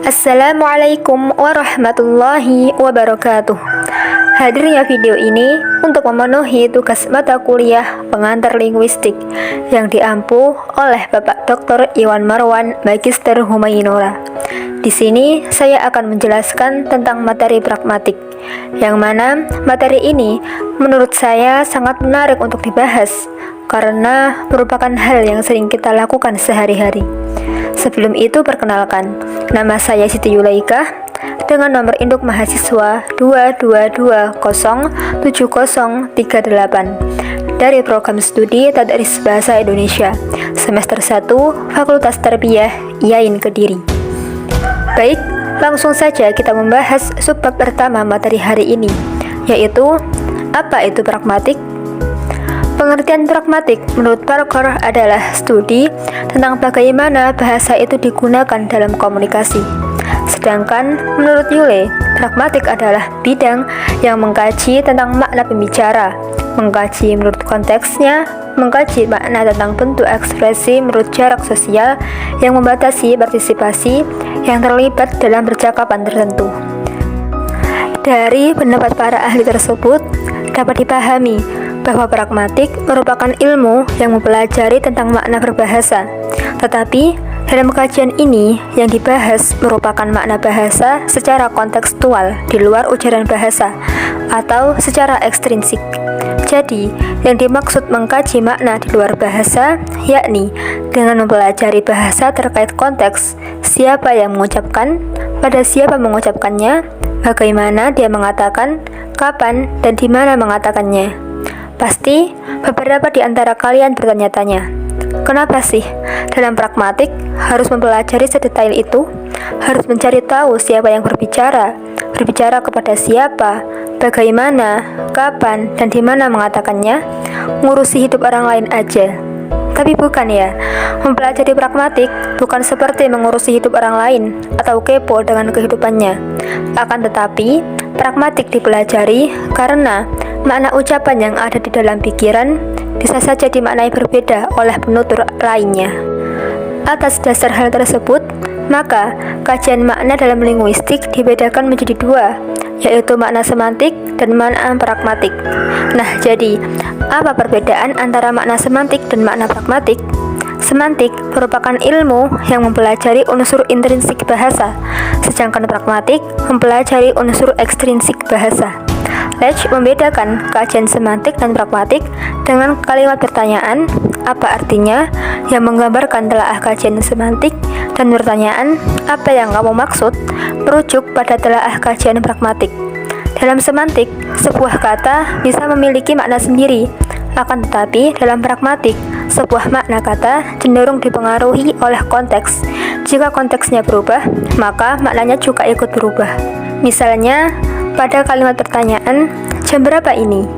Assalamualaikum warahmatullahi wabarakatuh. Hadirnya video ini untuk memenuhi tugas mata kuliah pengantar linguistik yang diampu oleh Bapak Dr. Iwan Marwan, Magister Humayunora. Di sini saya akan menjelaskan tentang materi pragmatik, yang mana materi ini menurut saya sangat menarik untuk dibahas karena merupakan hal yang sering kita lakukan sehari-hari. Sebelum itu perkenalkan, nama saya Siti Yulaika dengan nomor induk mahasiswa 22207038 dari program studi Tadris Bahasa Indonesia semester 1 Fakultas Tarbiyah IAIN Kediri. Baik, langsung saja kita membahas subbab pertama materi hari ini, yaitu apa itu pragmatik? Pengertian pragmatik menurut Parker adalah studi tentang bagaimana bahasa itu digunakan dalam komunikasi. Sedangkan menurut Yule, pragmatik adalah bidang yang mengkaji tentang makna pembicara, mengkaji menurut konteksnya, mengkaji makna tentang bentuk ekspresi menurut jarak sosial yang membatasi partisipasi yang terlibat dalam percakapan tertentu. Dari pendapat para ahli tersebut, dapat dipahami bahwa pragmatik merupakan ilmu yang mempelajari tentang makna berbahasa. Tetapi, dalam kajian ini yang dibahas merupakan makna bahasa secara kontekstual di luar ujaran bahasa atau secara ekstrinsik. Jadi, yang dimaksud mengkaji makna di luar bahasa, yakni dengan mempelajari bahasa terkait konteks, siapa yang mengucapkan, pada siapa mengucapkannya, bagaimana dia mengatakan, kapan, dan di mana mengatakannya. Pasti beberapa di antara kalian bertanya-tanya, kenapa sih dalam pragmatik harus mempelajari sedetail itu? Harus mencari tahu siapa yang berbicara kepada siapa, bagaimana, kapan, dan di mana mengatakannya, ngurusi hidup orang lain aja. Tapi bukan ya, mempelajari pragmatik bukan seperti mengurusi hidup orang lain atau kepo dengan kehidupannya. Akan tetapi, pragmatik dipelajari karena makna ucapan yang ada di dalam pikiran bisa saja dimaknai berbeda oleh penutur lainnya. Atas dasar hal tersebut, maka kajian makna dalam linguistik dibedakan menjadi dua, yaitu makna semantik dan makna pragmatik. Nah, jadi, apa perbedaan antara makna semantik dan makna pragmatik? Semantik merupakan ilmu yang mempelajari unsur intrinsik bahasa, sedangkan pragmatik mempelajari unsur ekstrinsik bahasa. Leach membedakan kajian semantik dan pragmatik dengan kalimat pertanyaan, apa artinya, yang menggambarkan telaah kajian semantik, dan pertanyaan, apa yang kamu maksud, merujuk pada telaah kajian pragmatik. Dalam semantik, sebuah kata bisa memiliki makna sendiri, akan tetapi dalam pragmatik, sebuah makna kata cenderung dipengaruhi oleh konteks. Jika konteksnya berubah, maka maknanya juga ikut berubah. Misalnya, pada kalimat pertanyaan, jam berapa ini?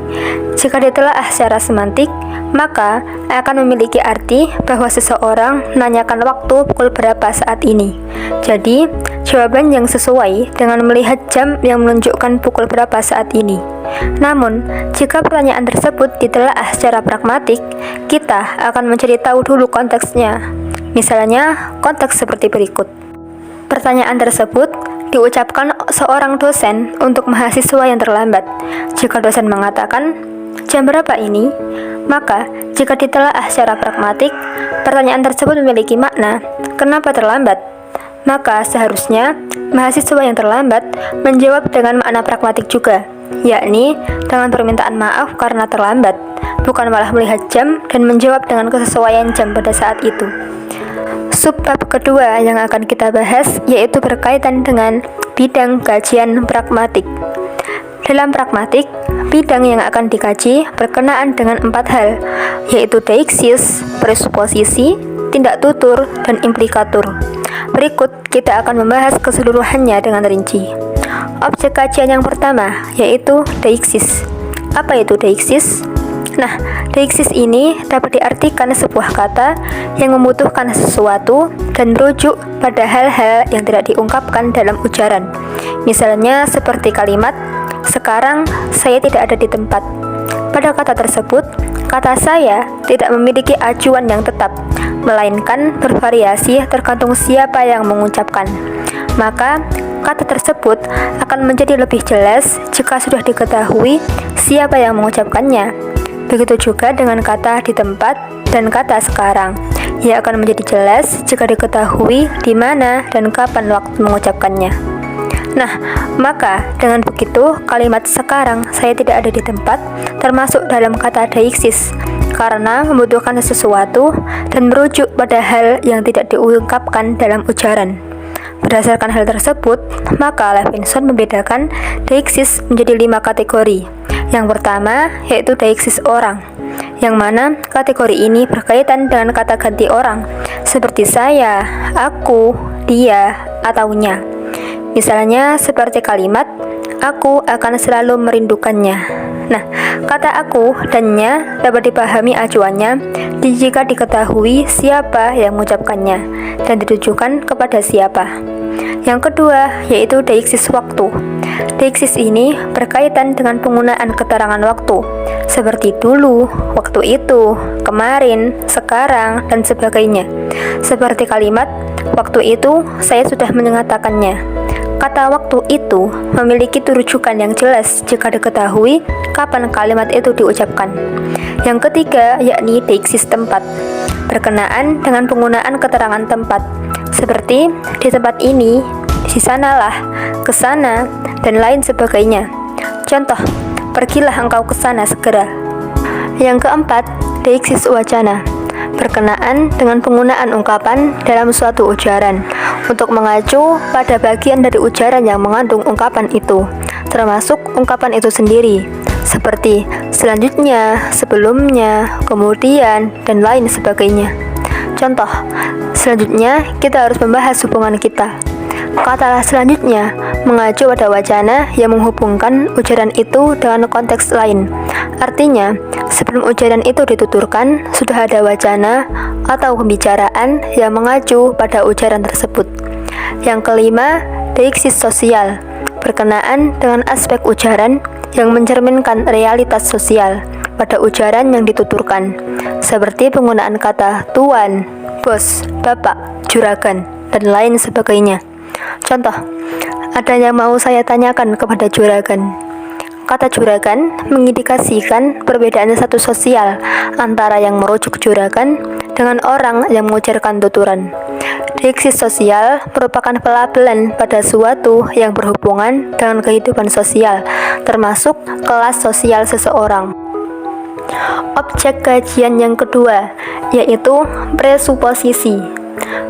Jika ditelaah secara semantik, maka akan memiliki arti bahwa seseorang menanyakan waktu pukul berapa saat ini. Jadi, jawaban yang sesuai dengan melihat jam yang menunjukkan pukul berapa saat ini. Namun, jika pertanyaan tersebut ditelaah secara pragmatik, kita akan mencari tahu dulu konteksnya. Misalnya, konteks seperti berikut. Pertanyaan tersebut diucapkan seorang dosen untuk mahasiswa yang terlambat. Jika dosen mengatakan, jam berapa ini? Maka, jika ditelaah secara pragmatik, pertanyaan tersebut memiliki makna, kenapa terlambat? Maka, seharusnya mahasiswa yang terlambat menjawab dengan makna pragmatik juga, yakni dengan permintaan maaf karena terlambat, bukan malah melihat jam dan menjawab dengan kesesuaian jam pada saat itu. Subbab kedua yang akan kita bahas yaitu berkaitan dengan bidang kajian pragmatik. Dalam pragmatik, bidang yang akan dikaji berkenaan dengan 4 hal, yaitu deiksis, presuposisi, tindak tutur, dan implikatur. Berikut kita akan membahas keseluruhannya dengan rinci. Objek kajian yang pertama yaitu deiksis. Apa itu deiksis? Nah, deiksis ini dapat diartikan sebuah kata yang membutuhkan sesuatu dan merujuk pada hal-hal yang tidak diungkapkan dalam ujaran. Misalnya seperti kalimat, sekarang saya tidak ada di tempat. Pada kata tersebut, kata saya tidak memiliki acuan yang tetap, melainkan bervariasi tergantung siapa yang mengucapkan. Maka, kata tersebut akan menjadi lebih jelas jika sudah diketahui siapa yang mengucapkannya. Begitu juga dengan kata di tempat dan kata sekarang. Ia akan menjadi jelas jika diketahui di mana dan kapan waktu mengucapkannya. Nah, maka dengan begitu kalimat sekarang saya tidak ada di tempat termasuk dalam kata deiksis karena membutuhkan sesuatu dan merujuk pada hal yang tidak diungkapkan dalam ujaran. Berdasarkan hal tersebut, maka Levinson membedakan deiksis menjadi 5 kategori. Yang pertama yaitu deiksis orang, yang mana kategori ini berkaitan dengan kata ganti orang, seperti saya, aku, dia, atau nya. Misalnya seperti kalimat, aku akan selalu merindukannya. Nah, kata aku dan nya dapat dipahami acuannya jika diketahui siapa yang mengucapkannya dan ditujukan kepada siapa. Yang kedua yaitu deiksis waktu. Deiksis ini berkaitan dengan penggunaan keterangan waktu, seperti dulu, waktu itu, kemarin, sekarang, dan sebagainya. Seperti kalimat, waktu itu saya sudah mengatakannya. Kata waktu itu memiliki rujukan yang jelas jika diketahui kapan kalimat itu diucapkan. Yang ketiga yakni deiksis tempat, berkenaan dengan penggunaan keterangan tempat, seperti di tempat ini, di sanalah, ke sana, dan lain sebagainya. Contoh, pergilah engkau ke sana segera. Yang keempat, deiksis wacana, berkenaan dengan penggunaan ungkapan dalam suatu ujaran untuk mengacu pada bagian dari ujaran yang mengandung ungkapan itu, termasuk ungkapan itu sendiri, seperti selanjutnya, sebelumnya, kemudian, dan lain sebagainya. Contoh, selanjutnya kita harus membahas hubungan kita. Kata selanjutnya mengacu pada wacana yang menghubungkan ujaran itu dengan konteks lain. Artinya, sebelum ujaran itu dituturkan, sudah ada wacana atau pembicaraan yang mengacu pada ujaran tersebut. Yang kelima, deiksis sosial, berkenaan dengan aspek ujaran yang mencerminkan realitas sosial pada ujaran yang dituturkan, seperti penggunaan kata tuan, bos, bapak, juragan, dan lain sebagainya. Contoh, ada yang mau saya tanyakan kepada juragan. Kata juragan mengindikasikan perbedaan status sosial antara yang merujuk juragan dengan orang yang mengujarkan tuturan. Deiksis sosial merupakan pelabelan pada suatu yang berhubungan dengan kehidupan sosial, termasuk kelas sosial seseorang. Objek kajian yang kedua yaitu presuposisi.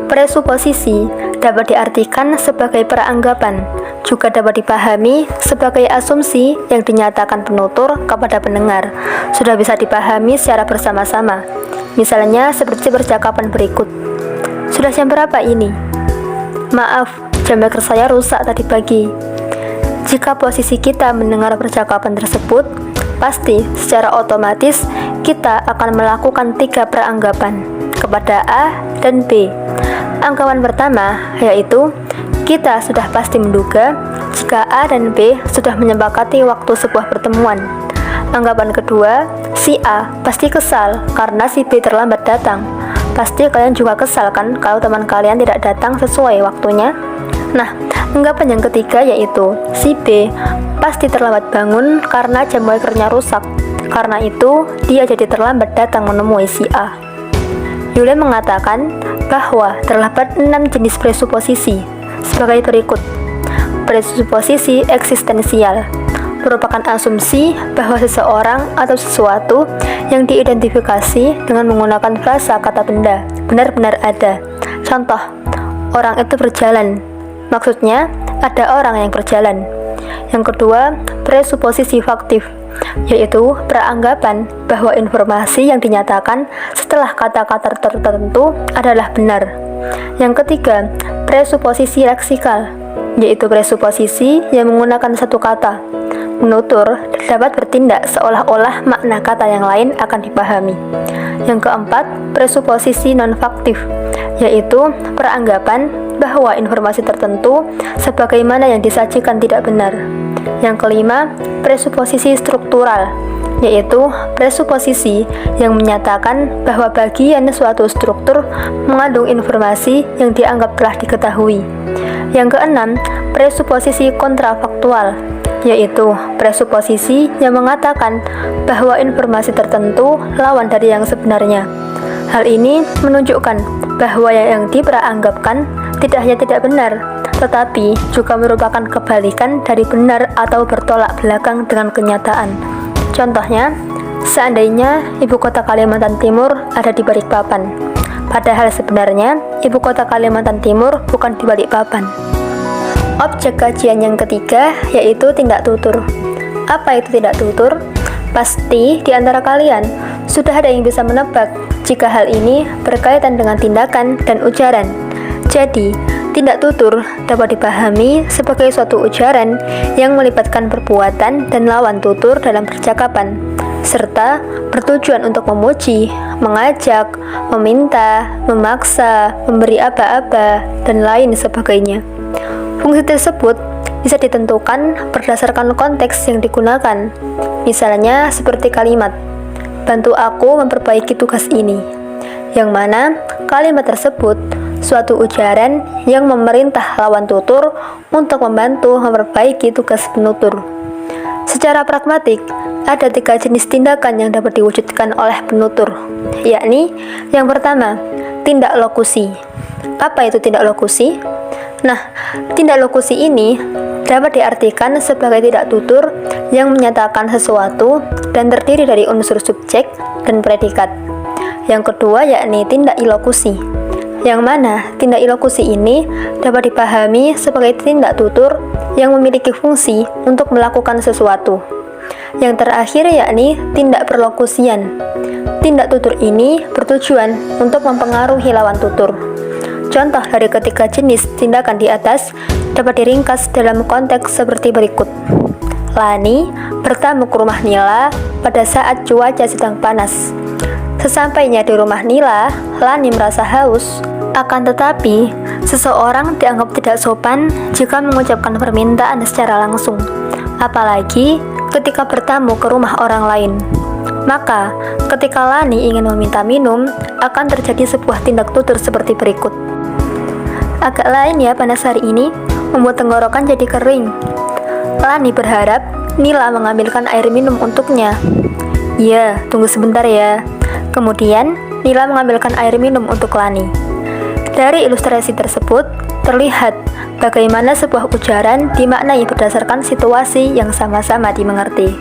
Presuposisi dapat diartikan sebagai peranggapan, juga dapat dipahami sebagai asumsi yang dinyatakan penutur kepada pendengar. Sudah bisa dipahami secara bersama-sama. Misalnya seperti percakapan berikut. Sudah jam berapa ini? Maaf, jam beker saya rusak tadi pagi. Jika posisi kita mendengar percakapan tersebut, pasti secara otomatis kita akan melakukan 3 peranggapan kepada A dan B. Anggapan pertama yaitu kita sudah pasti menduga jika A dan B sudah menyepakati waktu sebuah pertemuan. Anggapan kedua, si A pasti kesal karena si B terlambat datang. Pasti kalian juga kesal kan kalau teman kalian tidak datang sesuai waktunya? Nah, anggapan yang ketiga yaitu si B pasti terlambat bangun karena jam wakernya rusak. Karena itu, dia jadi terlambat datang menemui si A. Yule mengatakan bahwa terdapat 6 jenis presuposisi sebagai berikut. Presuposisi eksistensial merupakan asumsi bahwa seseorang atau sesuatu yang diidentifikasi dengan menggunakan frasa kata benda benar-benar ada. Contoh, orang itu berjalan. Maksudnya, ada orang yang berjalan. Yang kedua, presuposisi faktif, yaitu peranggapan bahwa informasi yang dinyatakan setelah kata-kata tertentu adalah benar. Yang ketiga, presuposisi leksikal, yaitu presuposisi yang menggunakan satu kata. Penutur dapat bertindak seolah-olah makna kata yang lain akan dipahami. Yang keempat, presuposisi non-faktif, yaitu peranggapan bahwa informasi tertentu sebagaimana yang disajikan tidak benar. Yang kelima, presuposisi struktural, yaitu presuposisi yang menyatakan bahwa bagian suatu struktur mengandung informasi yang dianggap telah diketahui. Yang keenam, presuposisi kontrafaktual, yaitu presuposisi yang mengatakan bahwa informasi tertentu lawan dari yang sebenarnya. Hal ini menunjukkan bahwa yang diperanggapkan tidak hanya tidak benar, tetapi juga merupakan kebalikan dari benar atau bertolak belakang dengan kenyataan. Contohnya, seandainya ibu kota Kalimantan Timur ada di Balikpapan, padahal sebenarnya ibu kota Kalimantan Timur bukan di Balikpapan. Objek kajian yang ketiga yaitu tindak tutur. Apa itu tindak tutur? Pasti di antara kalian sudah ada yang bisa menebak jika hal ini berkaitan dengan tindakan dan ujaran. Jadi, tindak tutur dapat dipahami sebagai suatu ujaran yang melibatkan perbuatan dan lawan tutur dalam percakapan, serta bertujuan untuk memuji, mengajak, meminta, memaksa, memberi aba-aba, dan lain sebagainya. Fungsi tersebut bisa ditentukan berdasarkan konteks yang digunakan. Misalnya seperti kalimat, "Bantu aku memperbaiki tugas ini", yang mana kalimat tersebut suatu ujaran yang memerintah lawan tutur untuk membantu memperbaiki tugas penutur. Secara pragmatik, ada 3 jenis tindakan yang dapat diwujudkan oleh penutur, yakni yang pertama, tindak lokusi. Apa itu tindak lokusi? Nah, tindak lokusi ini dapat diartikan sebagai tindak tutur yang menyatakan sesuatu dan terdiri dari unsur subjek dan predikat. Yang kedua yakni tindak ilokusi, yang mana tindak ilokusi ini dapat dipahami sebagai tindak tutur yang memiliki fungsi untuk melakukan sesuatu. Yang terakhir yakni tindak perlokusian. Tindak tutur ini bertujuan untuk mempengaruhi lawan tutur. Contoh dari ketiga jenis tindakan di atas dapat diringkas dalam konteks seperti berikut. Lani bertamu ke rumah Nila pada saat cuaca sedang panas. Sesampainya di rumah Nila, Lani merasa haus. Akan tetapi, seseorang dianggap tidak sopan jika mengucapkan permintaan secara langsung, apalagi ketika bertamu ke rumah orang lain. Maka, ketika Lani ingin meminta minum, akan terjadi sebuah tindak tutur seperti berikut. Agak lain ya panas hari ini, membuat tenggorokan jadi kering. Lani berharap Nila mengambilkan air minum untuknya. Ya, tunggu sebentar ya. Kemudian, Nila mengambilkan air minum untuk Lani. Dari ilustrasi tersebut, terlihat bagaimana sebuah ujaran dimaknai berdasarkan situasi yang sama-sama dimengerti.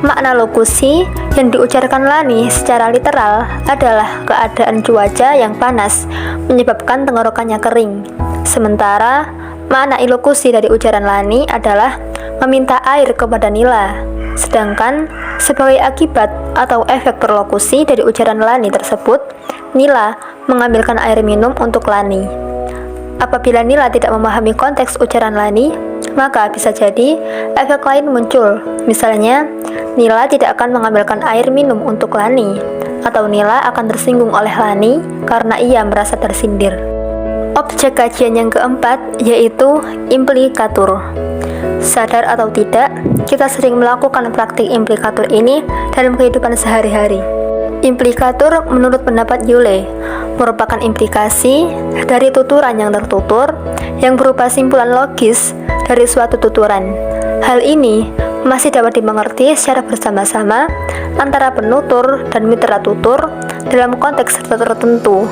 Makna lokusi yang diucapkan Lani secara literal adalah keadaan cuaca yang panas menyebabkan tenggorokannya kering. Sementara, makna ilokusi dari ujaran Lani adalah meminta air kepada Nila. Sedangkan, sebagai akibat atau efek perlokusi dari ujaran Lani tersebut, Nila mengambilkan air minum untuk Lani. Apabila Nila tidak memahami konteks ujaran Lani, maka bisa jadi efek lain muncul. Misalnya, Nila tidak akan mengambilkan air minum untuk Lani, atau Nila akan tersinggung oleh Lani karena ia merasa tersindir. Objek kajian yang keempat yaitu implikatur. Sadar atau tidak, kita sering melakukan praktik implikatur ini dalam kehidupan sehari-hari. Implikatur menurut pendapat Yule merupakan implikasi dari tuturan yang tertutur yang berupa simpulan logis dari suatu tuturan. Hal ini masih dapat dimengerti secara bersama-sama antara penutur dan mitra tutur dalam konteks tertentu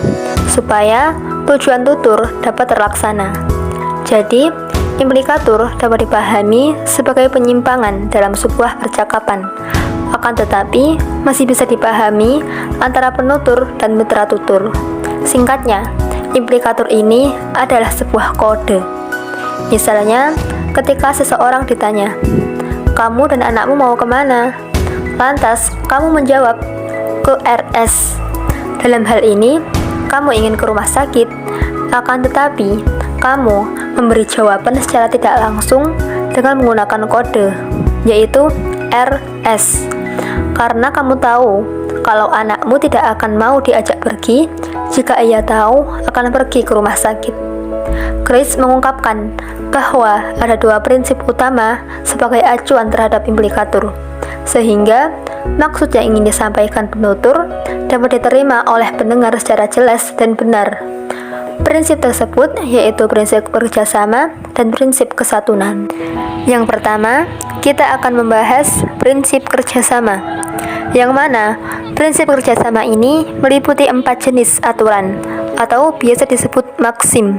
supaya tujuan tutur dapat terlaksana. Jadi, implikatur dapat dipahami sebagai penyimpangan dalam sebuah percakapan. Akan tetapi, masih bisa dipahami antara penutur dan mitra tutur. Singkatnya, implikatur ini adalah sebuah kode. Misalnya, ketika seseorang ditanya, "Kamu dan anakmu mau kemana?" Lantas, kamu menjawab, "Ke RS." Dalam hal ini, kamu ingin ke rumah sakit, akan tetapi, kamu memberi jawaban secara tidak langsung dengan menggunakan kode, yaitu RS. Karena kamu tahu kalau anakmu tidak akan mau diajak pergi jika ia tahu akan pergi ke rumah sakit. Grace mengungkapkan bahwa ada 2 prinsip utama sebagai acuan terhadap implikatur, sehingga maksud yang ingin disampaikan penutur dapat diterima oleh pendengar secara jelas dan benar. Prinsip tersebut yaitu prinsip kerjasama dan prinsip kesatuan. Yang pertama, kita akan membahas prinsip kerjasama, yang mana prinsip kerjasama ini meliputi 4 jenis aturan atau biasa disebut maksim.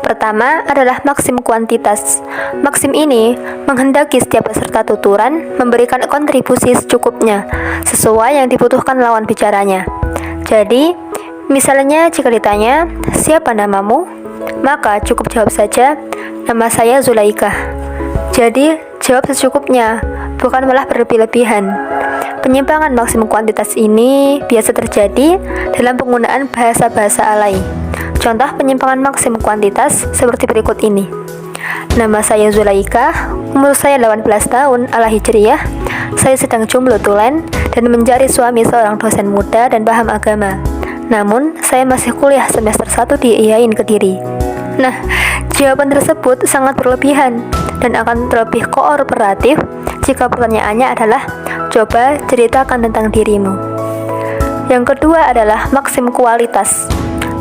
Pertama adalah maksim kuantitas. Maksim ini menghendaki setiap peserta tuturan memberikan kontribusi secukupnya, sesuai yang dibutuhkan lawan bicaranya. Jadi, misalnya jika ditanya, "Siapa namamu?" maka cukup jawab saja, "Nama saya Zulaikah." Jadi, jawab secukupnya, bukan malah berlebih-lebihan. Penyimpangan maksim kuantitas ini biasa terjadi dalam penggunaan bahasa-bahasa alay. Contoh penyimpangan maksim kuantitas seperti berikut ini. "Nama saya Zulaikah, umur saya 18 tahun ala Hijriyah, saya sedang jomblo tulen dan mencari suami seorang dosen muda dan paham agama. Namun, saya masih kuliah semester 1 di IAIN Kediri." Nah, jawaban tersebut sangat berlebihan dan akan terlebih kooperatif jika pertanyaannya adalah, "Coba ceritakan tentang dirimu." Yang kedua adalah maksim kualitas.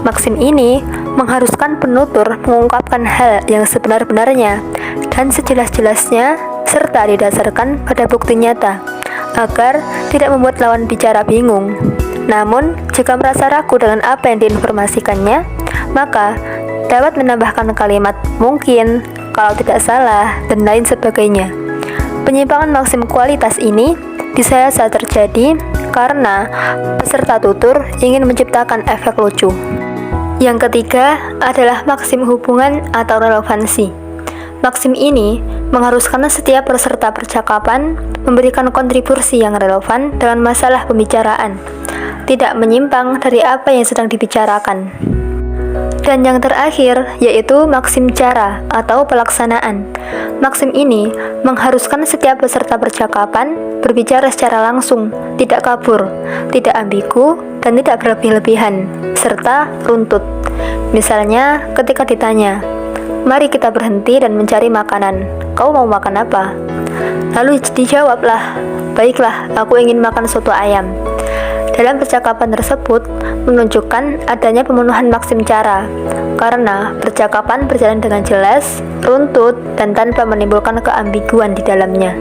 Maksim ini mengharuskan penutur mengungkapkan hal yang sebenar-benarnya dan sejelas-jelasnya serta didasarkan pada bukti nyata agar tidak membuat lawan bicara bingung. Namun, jika merasa ragu dengan apa yang diinformasikannya, maka dapat menambahkan kalimat "mungkin", "kalau tidak salah", dan lain sebagainya. Penyimpangan maksim kualitas ini bisa saja terjadi karena peserta tutur ingin menciptakan efek lucu. Yang ketiga adalah maksim hubungan atau relevansi. Maksim ini mengharuskan setiap peserta percakapan memberikan kontribusi yang relevan dengan masalah pembicaraan, tidak menyimpang dari apa yang sedang dibicarakan. Dan yang terakhir yaitu maksim cara atau pelaksanaan. Maksim ini mengharuskan setiap peserta percakapan berbicara secara langsung, tidak kabur, tidak ambigu, dan tidak berlebih-lebihan, serta runtut. Misalnya ketika ditanya, "Mari kita berhenti dan mencari makanan. Kau mau makan apa?" Lalu dijawablah, "Baiklah, aku ingin makan soto ayam." Dalam percakapan tersebut menunjukkan adanya pemenuhan maksim cara, karena percakapan berjalan dengan jelas, runtut, dan tanpa menimbulkan keambiguan di dalamnya.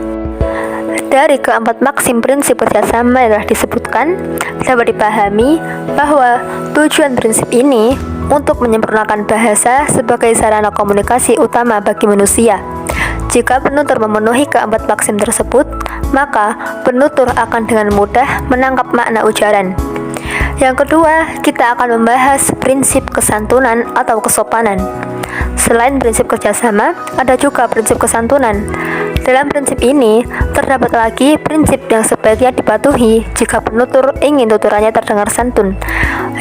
Dari keempat maksim prinsip kerjasama yang telah disebutkan, dapat dipahami bahwa tujuan prinsip ini untuk menyempurnakan bahasa sebagai sarana komunikasi utama bagi manusia. Jika penutur memenuhi keempat maksim tersebut, maka penutur akan dengan mudah menangkap makna ujaran. Yang kedua, kita akan membahas prinsip kesantunan atau kesopanan. Selain prinsip kerjasama, ada juga prinsip kesantunan. Dalam prinsip ini, terdapat lagi prinsip yang sebaiknya dipatuhi jika penutur ingin tuturannya terdengar santun,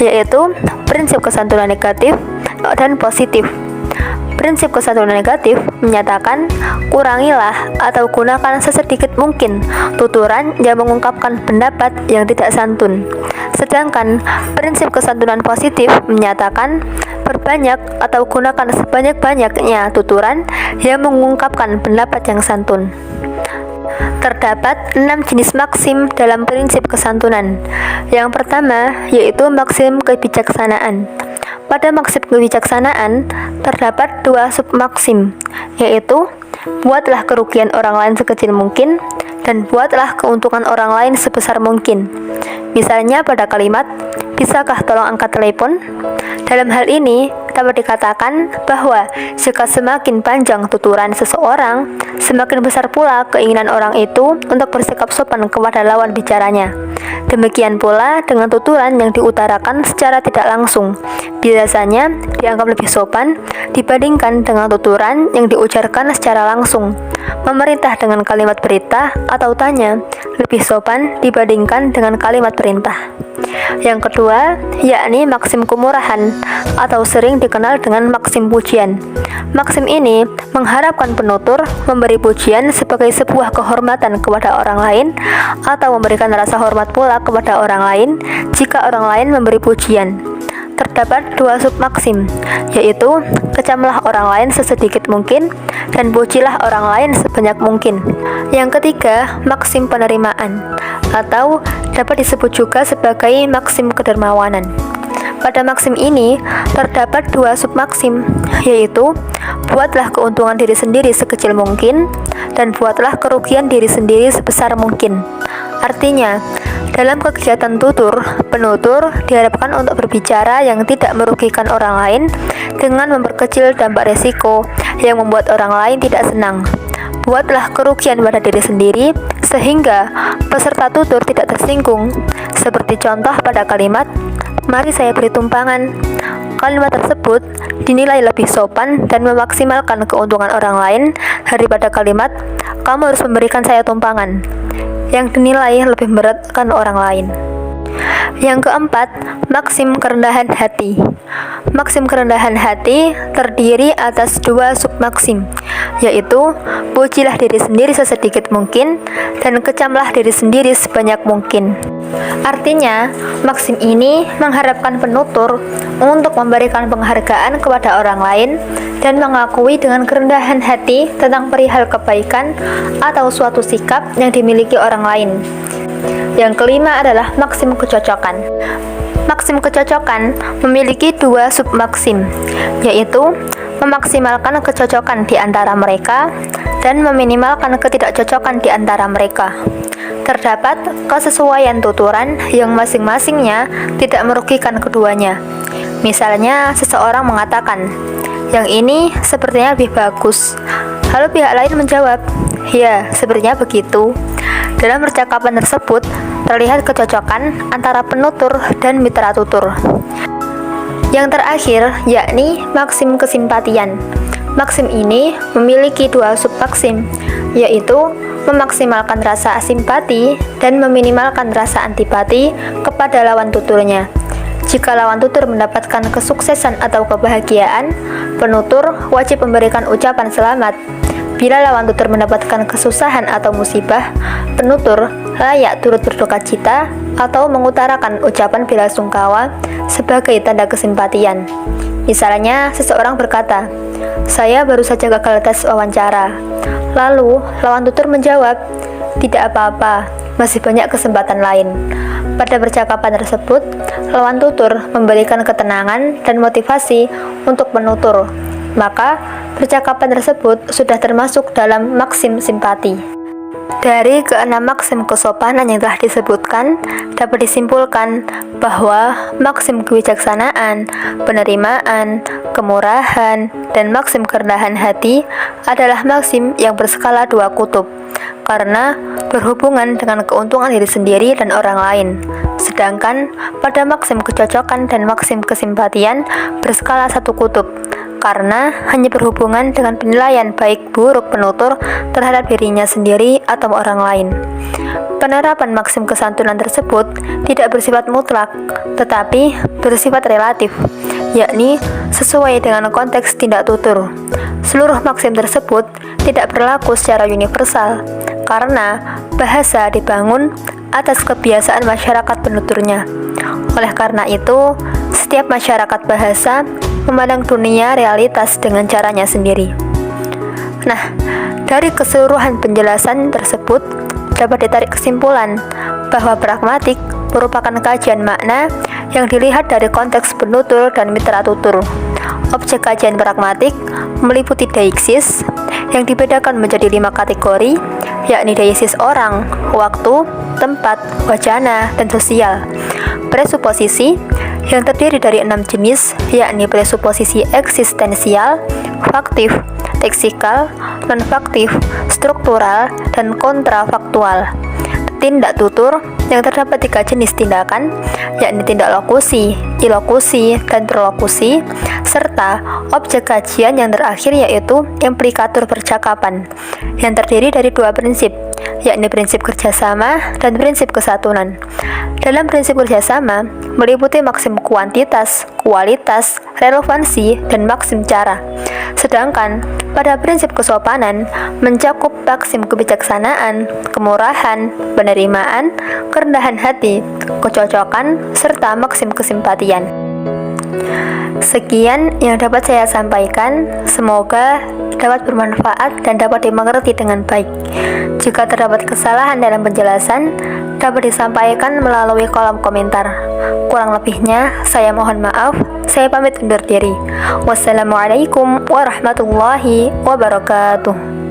yaitu prinsip kesantunan negatif dan positif. Prinsip kesantunan negatif menyatakan kurangilah atau gunakan sesedikit mungkin tuturan yang mengungkapkan pendapat yang tidak santun. Sedangkan prinsip kesantunan positif menyatakan perbanyak atau gunakan sebanyak-banyaknya tuturan yang mengungkapkan pendapat yang santun. Terdapat 6 jenis maksim dalam prinsip kesantunan. Yang pertama yaitu maksim kebijaksanaan. Pada maksim kebijaksanaan terdapat 2 submaksim, yaitu buatlah kerugian orang lain sekecil mungkin dan buatlah keuntungan orang lain sebesar mungkin. Misalnya pada kalimat, "Bisakah tolong angkat telepon?" Dalam hal ini dapat dikatakan bahwa jika semakin panjang tuturan seseorang, semakin besar pula keinginan orang itu untuk bersikap sopan kepada lawan bicaranya. Demikian pula dengan tuturan yang diutarakan secara tidak langsung, biasanya dianggap lebih sopan dibandingkan dengan tuturan yang diujarkan secara langsung. Memerintah dengan kalimat perintah atau tanya lebih sopan dibandingkan dengan kalimat perintah. Yang kedua, yakni maksim kemurahan atau sering dikenal dengan maksim pujian. Maksim ini mengharapkan penutur memberi pujian sebagai sebuah kehormatan kepada orang lain atau memberikan rasa hormat pula kepada orang lain jika orang lain memberi pujian. terdapat dua submaksim, yaitu kecamlah orang lain sesedikit mungkin dan pujilah orang lain sebanyak mungkin. Yang ketiga, maksim penerimaan, atau dapat disebut juga sebagai maksim kedermawanan. Pada maksim ini terdapat dua submaksim, yaitu buatlah keuntungan diri sendiri sekecil mungkin dan buatlah kerugian diri sendiri sebesar mungkin. Artinya, dalam kegiatan tutur, penutur diharapkan untuk berbicara yang tidak merugikan orang lain dengan memperkecil dampak resiko yang membuat orang lain tidak senang. Buatlah kerugian pada diri sendiri sehingga peserta tutur tidak tersinggung. Seperti contoh pada kalimat, mari saya beri tumpangan. Kalimat tersebut dinilai lebih sopan dan memaksimalkan keuntungan orang lain daripada kalimat, kamu harus memberikan saya tumpangan, yang dinilai lebih memberatkan orang lain. Yang keempat, maksim kerendahan hati. Maksim kerendahan hati terdiri atas dua submaksim, yaitu pujilah diri sendiri sesedikit mungkin dan kecamlah diri sendiri sebanyak mungkin. Artinya, maksim ini mengharapkan penutur untuk memberikan penghargaan kepada orang lain dan mengakui dengan kerendahan hati tentang perihal kebaikan atau suatu sikap yang dimiliki orang lain. Yang kelima adalah maksim kecocokan. Maksim kecocokan memiliki dua submaksim, yaitu memaksimalkan kecocokan di antara mereka dan meminimalkan ketidakcocokan di antara mereka. Terdapat kesesuaian tuturan yang masing-masingnya tidak merugikan keduanya. Misalnya, seseorang mengatakan, yang ini sepertinya lebih bagus. Lalu pihak lain menjawab, ya, sepertinya begitu. Dalam percakapan tersebut, terlihat kecocokan antara penutur dan mitra tutur. Yang terakhir, yakni maksim kesimpatian. Maksim ini memiliki dua submaksim, yaitu memaksimalkan rasa simpati dan meminimalkan rasa antipati kepada lawan tuturnya. Jika lawan tutur mendapatkan kesuksesan atau kebahagiaan, penutur wajib memberikan ucapan selamat. Bila lawan tutur mendapatkan kesusahan atau musibah, penutur layak turut berduka cita atau mengutarakan ucapan belasungkawa sebagai tanda kesimpatian. Misalnya, seseorang berkata, saya baru saja gagal tes wawancara. Lalu, lawan tutur menjawab, tidak apa-apa, masih banyak kesempatan lain. Pada percakapan tersebut, lawan tutur memberikan ketenangan dan motivasi untuk penutur. Maka, percakapan tersebut sudah termasuk dalam maksim simpati. Dari keenam maksim kesopanan yang telah disebutkan, dapat disimpulkan bahwa maksim kebijaksanaan, penerimaan, kemurahan, dan maksim kerendahan hati adalah maksim yang berskala dua kutub, karena berhubungan dengan keuntungan diri sendiri dan orang lain. Sedangkan pada maksim kecocokan dan maksim kesimpatian berskala satu kutub, karena hanya berhubungan dengan penilaian baik buruk penutur terhadap dirinya sendiri atau orang lain. Penerapan maksim kesantunan tersebut tidak bersifat mutlak, tetapi bersifat relatif, yakni sesuai dengan konteks tindak tutur. Seluruh maksim tersebut tidak berlaku secara universal, karena bahasa dibangun atas kebiasaan masyarakat penuturnya. Oleh karena itu, setiap masyarakat bahasa memandang dunia realitas dengan caranya sendiri. Nah, dari keseluruhan penjelasan tersebut dapat ditarik kesimpulan bahwa pragmatik merupakan kajian makna yang dilihat dari konteks penutur dan mitra tutur. Objek kajian pragmatik meliputi deiksis yang dibedakan menjadi 5 kategori, yakni deiksis orang, waktu, tempat, wacana, dan sosial. Presuposisi yang terdiri dari 6 jenis, yakni presuposisi eksistensial, faktif, leksikal, non-faktif, struktural, dan kontrafaktual. Tindak tutur yang terdapat 3 jenis tindakan, yakni tindak lokusi, ilokusi, dan trolokusi, serta objek kajian yang terakhir yaitu implikatur percakapan, yang terdiri dari 2 prinsip, yakni prinsip kerjasama dan prinsip kesatuan. Dalam prinsip kerjasama, meliputi maksim kuantitas, kualitas, relevansi, dan maksim cara. Sedangkan, pada prinsip kesopanan, mencakup maksim kebijaksanaan, kemurahan, penerimaan, kerendahan hati, kecocokan, serta maksim kesimpatian. Sekian yang dapat saya sampaikan, semoga dapat bermanfaat dan dapat dimengerti dengan baik. Jika terdapat kesalahan dalam penjelasan, dapat disampaikan melalui kolom komentar. Kurang lebihnya, saya mohon maaf. Saya pamit undur diri. Wassalamualaikum warahmatullahi wabarakatuh.